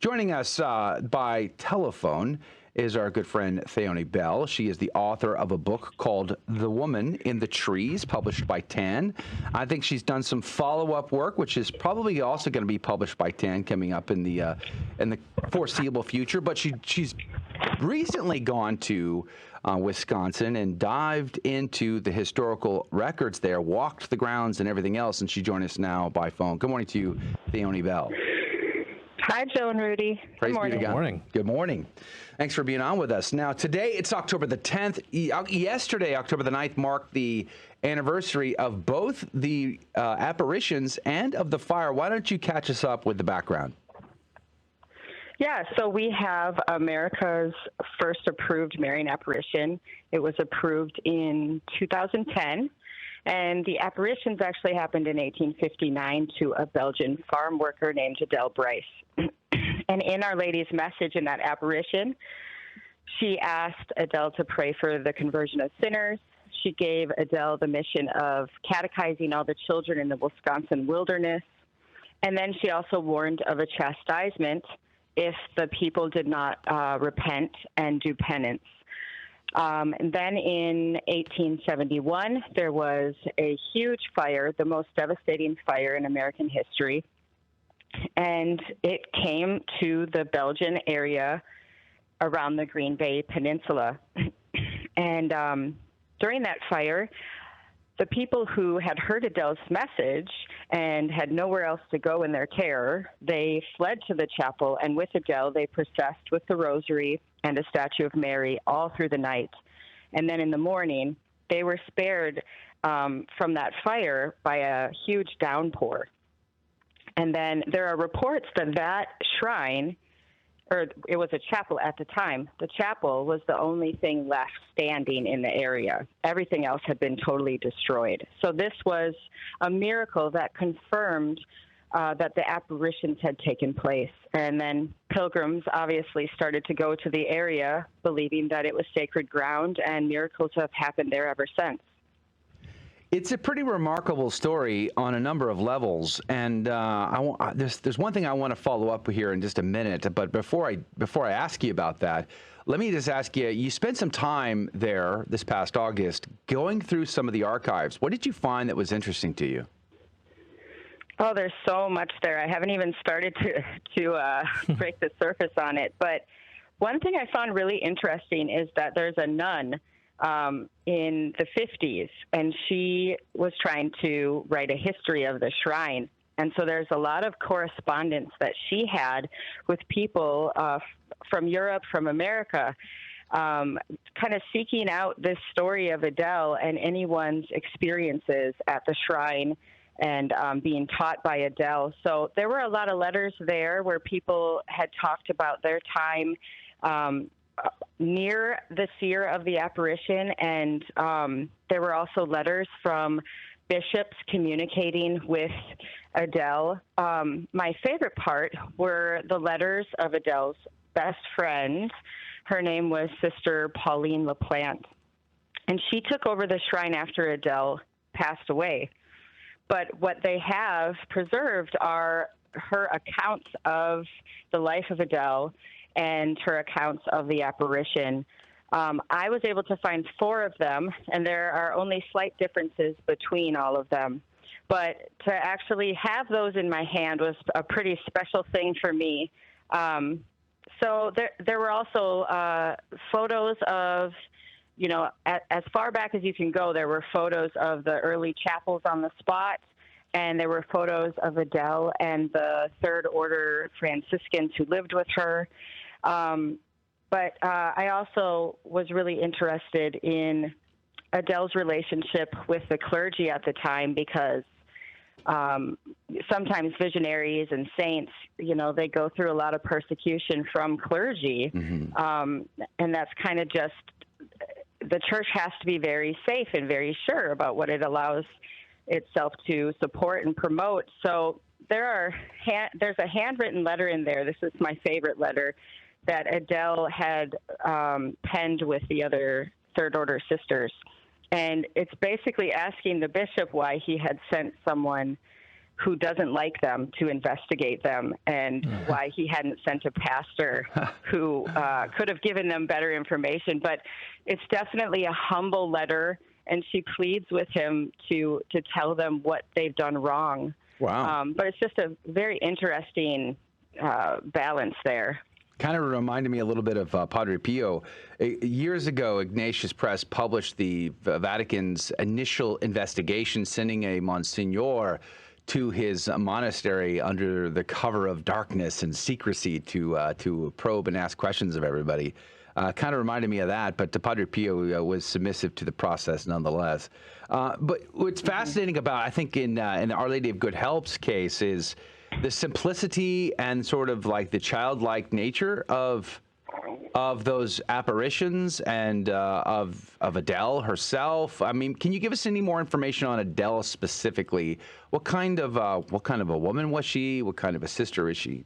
Joining us by telephone is our good friend Fiona Bell. She is the author of a book called The Woman in the Trees, published by TAN. I think she's done some follow-up work, which is probably also going to be published by TAN coming up in the foreseeable future. But she's recently gone to Wisconsin and dived into the historical records there, walked the grounds and everything else, and she joined us now by phone. Good morning to you, Fiona Bell. Hi, Joe and Rudy. Praise Good morning. be to God. Good morning. Good morning. Thanks for being on with us. Now, today it's October the 10th. Yesterday, October the 9th, marked the anniversary of both the apparitions and of the fire. Why don't you catch us up with the background? Yeah, so we have America's first approved Marian apparition. It was approved in 2010, and the apparitions actually happened in 1859 to a Belgian farm worker named Adele Bryce. And in Our Lady's message in that apparition, she asked Adele to pray for the conversion of sinners. She gave Adele the mission of catechizing all the children in the Wisconsin wilderness. And then she also warned of a chastisement if the people did not repent and do penance. And then in 1871, there was a huge fire, the most devastating fire in American history. And it came to the Belgian area around the Green Bay Peninsula. And during that fire, the people who had heard Adele's message and had nowhere else to go in their terror, they fled to the chapel, and with Adele, they processed with the rosary and a statue of Mary all through the night. And then in the morning, they were spared from that fire by a huge downpour. And then there are reports that that shrine, or it was a chapel at the time, the chapel was the only thing left standing in the area. Everything else had been totally destroyed. So this was a miracle that confirmed that the apparitions had taken place. And then pilgrims obviously started to go to the area, believing that it was sacred ground, and miracles have happened there ever since. It's a pretty remarkable story on a number of levels, and there's one thing I want to follow up here in just a minute. But before I ask you about that, let me just ask you: you spent some time there this past August, going through some of the archives. What did you find that was interesting to you? Oh, there's so much there. I haven't even started to break the surface on it. But one thing I found really interesting is that there's a nun in the 50s, and she was trying to write a history of the shrine. And so there's a lot of correspondence that she had with people from Europe, from America, kind of seeking out this story of Adele and anyone's experiences at the shrine and being taught by Adele. So there were a lot of letters there where people had talked about their time near the seer of the apparition, and there were also letters from bishops communicating with Adele. My favorite part were the letters of Adele's best friend. Her name was Sister Pauline LaPlante, and she took over the shrine after Adele passed away. But what they have preserved are her accounts of the life of Adele and her accounts of the apparition. I was able to find 4 of them, and there are only slight differences between all of them. But to actually have those in my hand was a pretty special thing for me. So there were also photos of, as far back as you can go, there were photos of the early chapels on the spot, and there were photos of Adele and the Third Order Franciscans who lived with her. But I also was really interested in Adele's relationship with the clergy at the time, because sometimes visionaries and saints, they go through a lot of persecution from clergy. Mm-hmm. And that's kind of just, the church has to be very safe and very sure about what it allows itself to support and promote. So there's a handwritten letter in there. This is my favorite letter that Adele had penned with the other Third Order sisters. And it's basically asking the bishop why he had sent someone who doesn't like them to investigate them, and why he hadn't sent a pastor who could have given them better information. But it's definitely a humble letter, and she pleads with him to tell them what they've done wrong. Wow. But it's just a very interesting balance there. Kind of reminded me a little bit of Padre Pio. Years ago, Ignatius Press published the Vatican's initial investigation, sending a Monsignor to his monastery under the cover of darkness and secrecy to probe and ask questions of everybody. Kind of reminded me of that, but Padre Pio was submissive to the process nonetheless. But what's fascinating about, I think, in the Our Lady of Good Help's case is the simplicity and sort of like the childlike nature of those apparitions and of Adele herself. I mean, can you give us any more information on Adele specifically? What kind of a woman was she? What kind of a sister is she?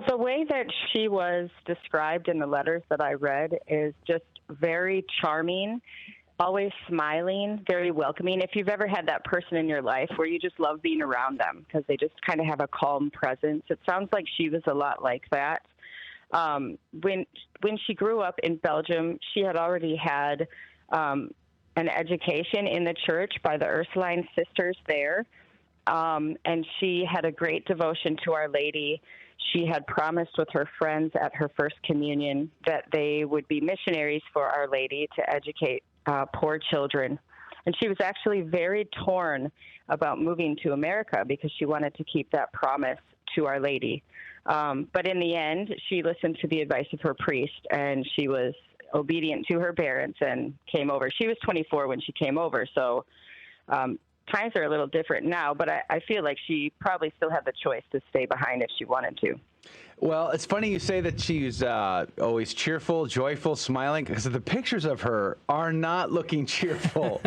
The way that she was described in the letters that I read is just very charming, always smiling, very welcoming. If you've ever had that person in your life where you just love being around them because they just kind of have a calm presence, it sounds like she was a lot like that. When she grew up in Belgium, she had already had an education in the church by the Ursuline sisters there, and she had a great devotion to Our Lady. She had promised with her friends at her first communion that they would be missionaries for Our Lady to educate poor children. And she was actually very torn about moving to America because she wanted to keep that promise to Our Lady. But in the end, she listened to the advice of her priest, and she was obedient to her parents and came over. She was 24 when she came over, so times are a little different now, but I feel like she probably still had the choice to stay behind if she wanted to. Well, it's funny you say that she's always cheerful, joyful, smiling, because the pictures of her are not looking cheerful.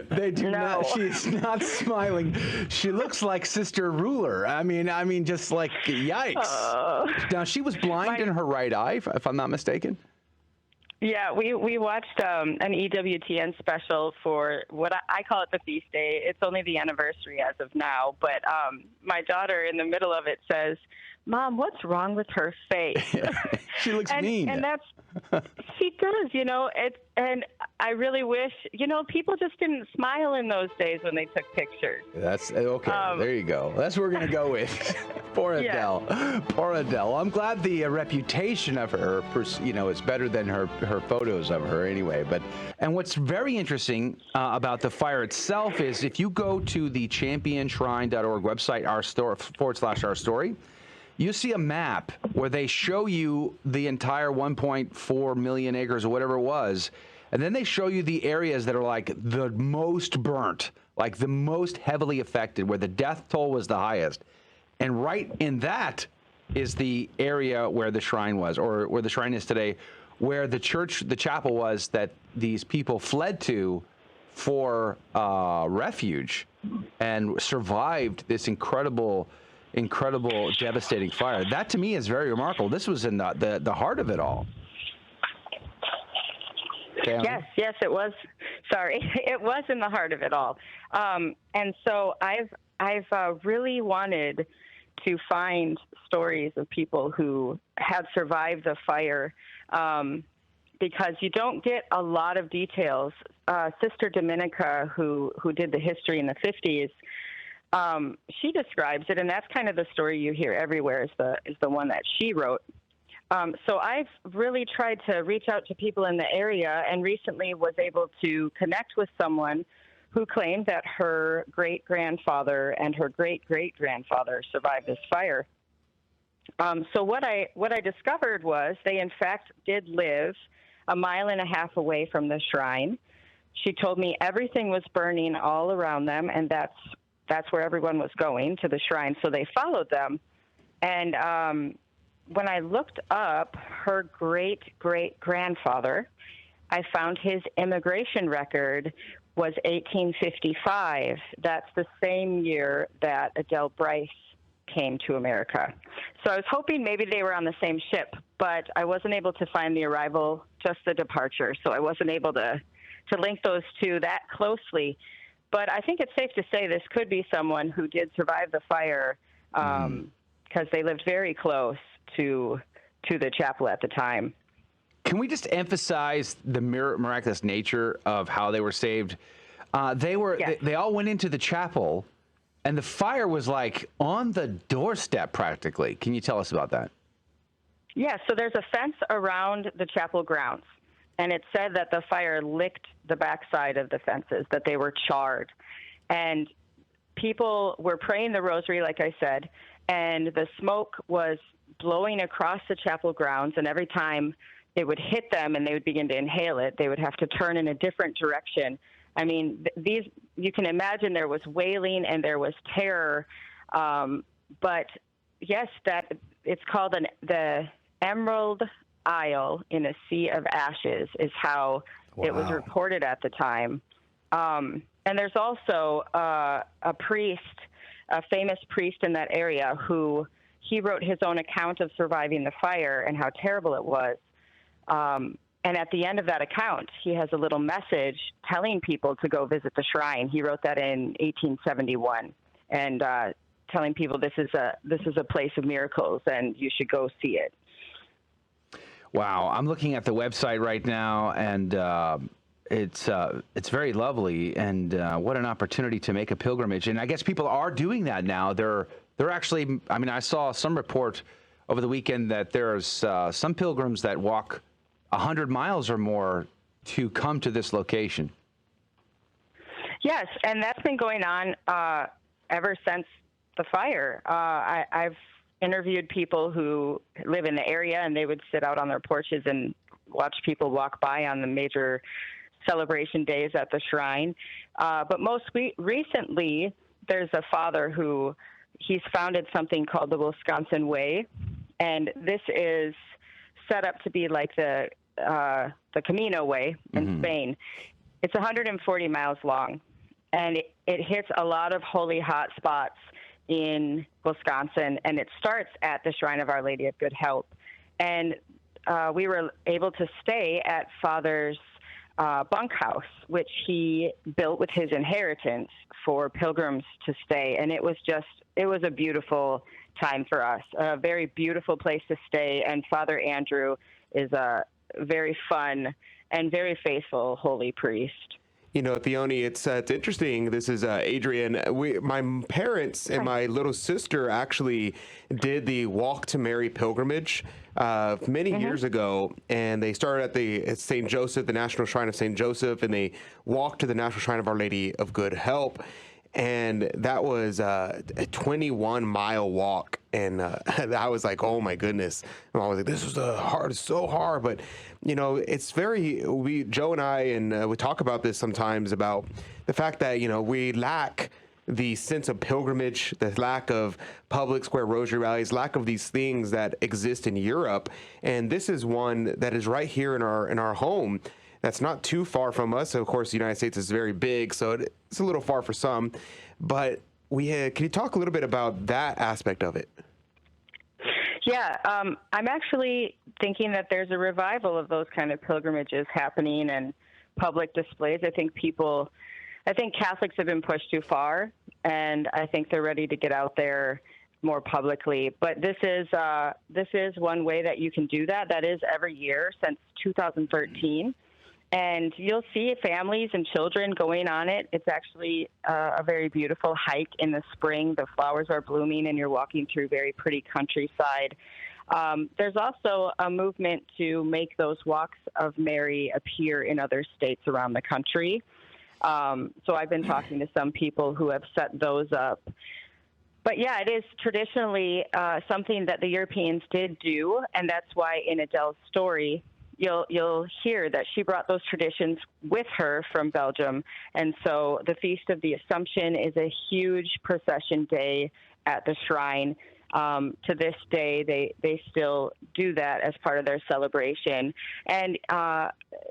They do not. She's not smiling. She looks like Sister Ruler. I mean, just like yikes. Now, she was blind in her right eye, if I'm not mistaken. Yeah, we watched an EWTN special for what I call it the feast day. It's only the anniversary as of now, but my daughter in the middle of it says, "Mom, what's wrong with her face?" She looks mean. And she does, and I really wish, people just didn't smile in those days when they took pictures. That's okay. There you go. That's what we're going to go with. Poor Adele. Yeah. Poor Adele. I'm glad the reputation of her, is better than her photos of her anyway. And what's very interesting about the fire itself is if you go to the championshrine.org website, /our story, you see a map where they show you the entire 1.4 million acres or whatever it was, and then they show you the areas that are like the most burnt, like the most heavily affected, where the death toll was the highest. And right in that is the area where the shrine was, or where the shrine is today, where the chapel was that these people fled to for refuge and survived this incredible, devastating fire. That to me is very remarkable. This was in the heart of it all. Yes, it was. Sorry, it was in the heart of it all. And so I've really wanted to find stories of people who had survived the fire, because you don't get a lot of details. Sister Dominica, who did the history in the 50s, she describes it, and that's kind of the story you hear everywhere is the one that she wrote. So I've really tried to reach out to people in the area, and recently was able to connect with someone who claimed that her great-grandfather and her great-great-grandfather survived this fire. So what I discovered was they, in fact, did live a mile and a half away from the shrine. She told me everything was burning all around them, and that's where everyone was going, to the shrine. So they followed them. And when I looked up her great-great-grandfather, I found his immigration record was 1855. That's the same year that Adele Bryce came to America. So I was hoping maybe they were on the same ship, but I wasn't able to find the arrival, just the departure. So I wasn't able to link those two that closely. But I think it's safe to say this could be someone who did survive the fire because they lived very close to the chapel at the time. Can we just emphasize the miraculous nature of how they were saved? They all went into the chapel, and the fire was like on the doorstep practically. Can you tell us about that? Yeah, so there's a fence around the chapel grounds, and it said that the fire licked the backside of the fences, that they were charred. And people were praying the rosary, like I said, and the smoke was blowing across the chapel grounds, and every time it would hit them and they would begin to inhale it, they would have to turn in a different direction. I mean, you can imagine there was wailing and there was terror. But yes, that it's called the Emerald Isle in a Sea of Ashes is how it was reported at the time. And there's also a priest, a famous priest in that area who he wrote his own account of surviving the fire and how terrible it was. And at the end of that account, he has a little message telling people to go visit the shrine. He wrote that in 1871, and telling people this is a place of miracles and you should go see it. Wow, I'm looking at the website right now, and it's very lovely. And what an opportunity to make a pilgrimage. And I guess people are doing that now. They're actually. I mean, I saw some report over the weekend that there's some pilgrims that walk 100 miles or more to come to this location. Yes, and that's been going on ever since the fire. I've interviewed people who live in the area, and they would sit out on their porches and watch people walk by on the major celebration days at the shrine. But most recently, there's a father who he's founded something called the Wisconsin Way, and this is set up to be like the Camino Way in Spain. It's 140 miles long, and it hits a lot of holy hot spots in Wisconsin, and it starts at the Shrine of Our Lady of Good Help. And we were able to stay at Father's bunkhouse, which he built with his inheritance for pilgrims to stay. And it was a beautiful time for us, a very beautiful place to stay. And Father Andrew is a very fun and very faithful holy priest. You know, Theoni, it's interesting. This is Adrian. My parents and my little sister actually did the Walk to Mary pilgrimage many years ago, and they started at St. Joseph, the National Shrine of St. Joseph, and they walked to the National Shrine of Our Lady of Good Help. And that was a 21-mile walk. And I was like, oh, my goodness. And I was like, this is so hard. But, you know, it's Joe and I, and we talk about this sometimes about the fact that, you know, we lack the sense of pilgrimage, the lack of public square rosary rallies, lack of these things that exist in Europe. And this is one that is right here in our home. That's not too far from us. Of course, the United States is very big, so it's a little far for some. But can you talk a little bit about that aspect of it? Yeah, I'm actually thinking that there's a revival of those kind of pilgrimages happening and public displays. I think Catholics have been pushed too far, and I think they're ready to get out there more publicly. But this is one way that you can do that. That is every year since 2013. And you'll see families and children going on it. It's actually a very beautiful hike in the spring. The flowers are blooming, and you're walking through very pretty countryside. There's also a movement to make those walks of Mary appear in other states around the country. So I've been talking to some people who have set those up. But yeah, it is traditionally something that the Europeans did do, and that's why in Adele's story, you'll hear that she brought those traditions with her from Belgium. And so the Feast of the Assumption is a huge procession day at the shrine. To this day, they still do that as part of their celebration. And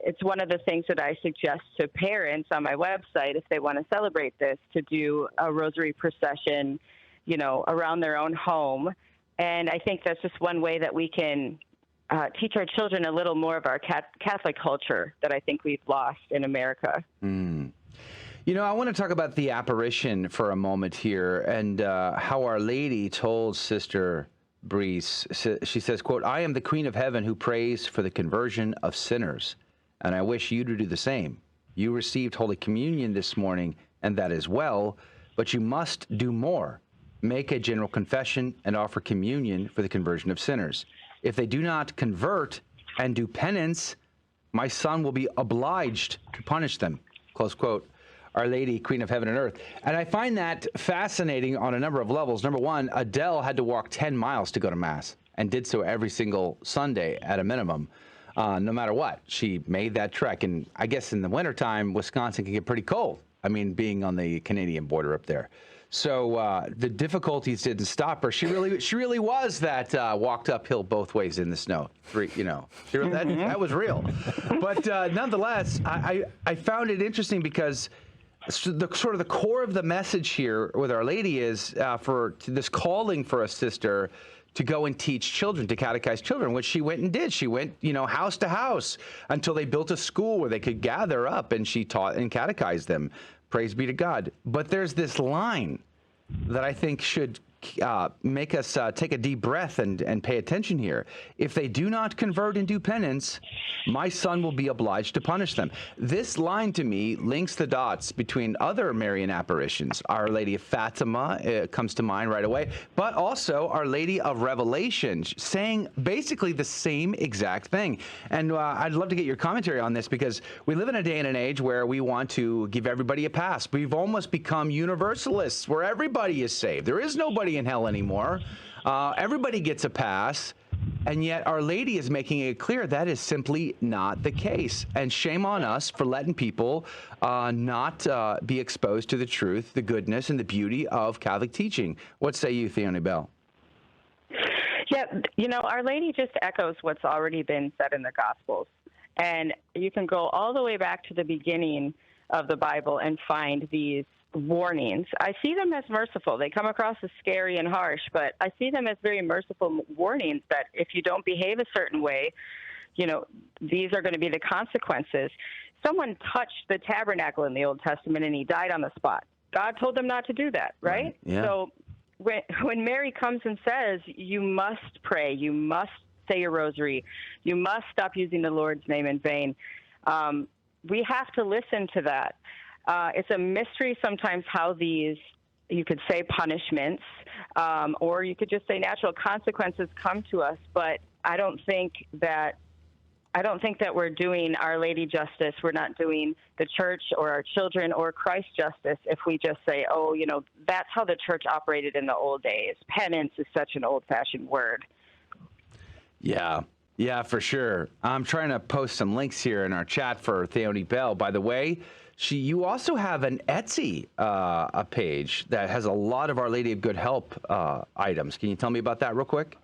it's one of the things that I suggest to parents on my website, if they want to celebrate this, to do a rosary procession, you know, around their own home. And I think that's just one way that we can teach our children a little more of our Catholic culture that I think we've lost in America. You know, I want to talk about the apparition for a moment here and how Our Lady told Sister Breeze. She says, quote, "I am the Queen of Heaven who prays for the conversion of sinners, and I wish you to do the same. You received Holy Communion this morning, and that is well, but you must do more. Make a general confession and offer communion for the conversion of sinners. If they do not convert and do penance, my son will be obliged to punish them." Close quote. Our Lady, Queen of Heaven and Earth. And I find that fascinating on a number of levels. Number one, Adele had to walk 10 miles to go to Mass and did so every single Sunday at a minimum, no matter what. She made that trek. And I guess in the wintertime, Wisconsin can get pretty cold. I mean, being on the Canadian border up there. So the difficulties didn't stop her. She really was that walked uphill both ways in the snow. That was real. But nonetheless, I found it interesting because the core of the message here with Our Lady is for this calling for a sister to go and teach children, to catechize children, which she went and did. She went, house to house until they built a school where they could gather up, and she taught and catechized them. Praise be to God. But there's this line that I think should make us take a deep breath and pay attention here. If they do not convert and do penance, my son will be obliged to punish them. This line to me links the dots between other Marian apparitions. Our Lady of Fatima comes to mind right away, but also Our Lady of Revelation, saying basically the same exact thing. And I'd love to get your commentary on this, because we live in a day and an age where we want to give everybody a pass. We've almost become universalists, where everybody is saved. There is nobody in hell anymore. Everybody gets a pass, and yet Our Lady is making it clear that is simply not the case. And shame on us for letting people not be exposed to the truth, the goodness, and the beauty of Catholic teaching. What say you, Fiona Bell? Yeah, Our Lady just echoes what's already been said in the Gospels. And you can go all the way back to the beginning of the Bible and find these warnings. I see them as merciful. They come across as scary and harsh, but I see them as very merciful warnings that if you don't behave a certain way, these are going to be the consequences. Someone touched the tabernacle in the Old Testament and he died on the spot. God told them not to do that, right? Yeah. So when Mary comes and says, you must pray, you must say your rosary, you must stop using the Lord's name in vain, we have to listen to that. It's a mystery sometimes how these, you could say punishments, or you could just say natural consequences come to us. But I don't think that we're doing Our Lady justice. We're not doing the church or our children or Christ justice if we just say, that's how the church operated in the old days. Penance is such an old-fashioned word. Yeah, for sure. I'm trying to post some links here in our chat for Theoni Bell. By the way, you also have an Etsy a page that has a lot of Our Lady of Good Help items. Can you tell me about that real quick?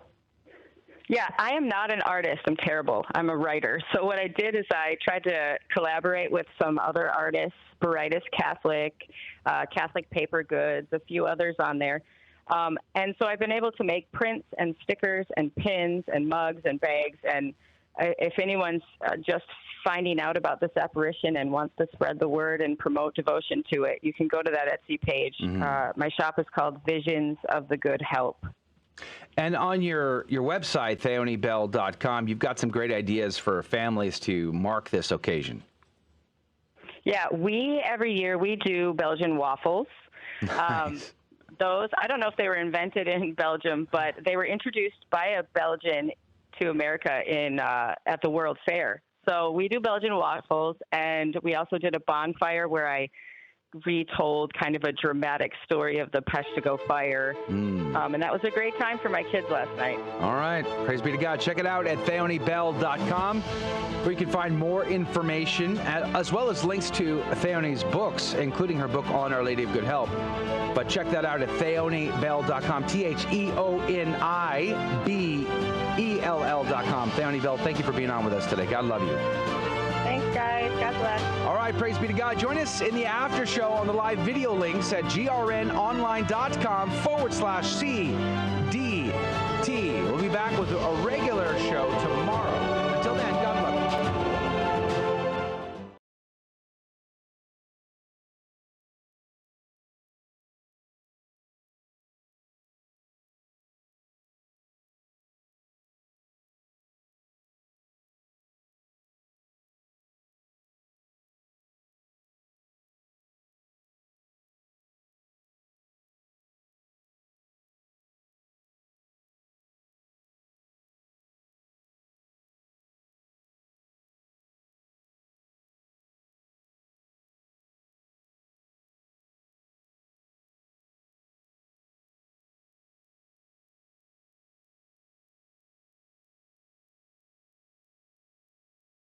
Yeah, I am not an artist. I'm terrible. I'm a writer. So what I did is I tried to collaborate with some other artists, Baritis Catholic, Catholic Paper Goods, a few others on there. And so I've been able to make prints and stickers and pins and mugs and bags. And if anyone's just finding out about this apparition and wants to spread the word and promote devotion to it, you can go to that Etsy page. Mm-hmm. My shop is called Visions of the Good Help. And on your website, theonibell.com, you've got some great ideas for families to mark this occasion. Yeah, every year we do Belgian waffles. Nice. Those, I don't know if they were invented in Belgium, but they were introduced by a Belgian to America at the World Fair. So we do Belgian waffles, and we also did a bonfire where I retold kind of a dramatic story of the Peshtigo Fire. And that was a great time for my kids last night. All right. Praise be to God. Check it out at theonibell.com, where you can find more information, as well as links to Theoni's books, including her book on Our Lady of Good Help. But check that out at theonibell.com, TheoniBell.com. Theoni Bell, thank you for being on with us today. God love you. Thanks, guys. God bless. All right, praise be to God. Join us in the after show on the live video links at grnonline.com/CDT. We'll be back with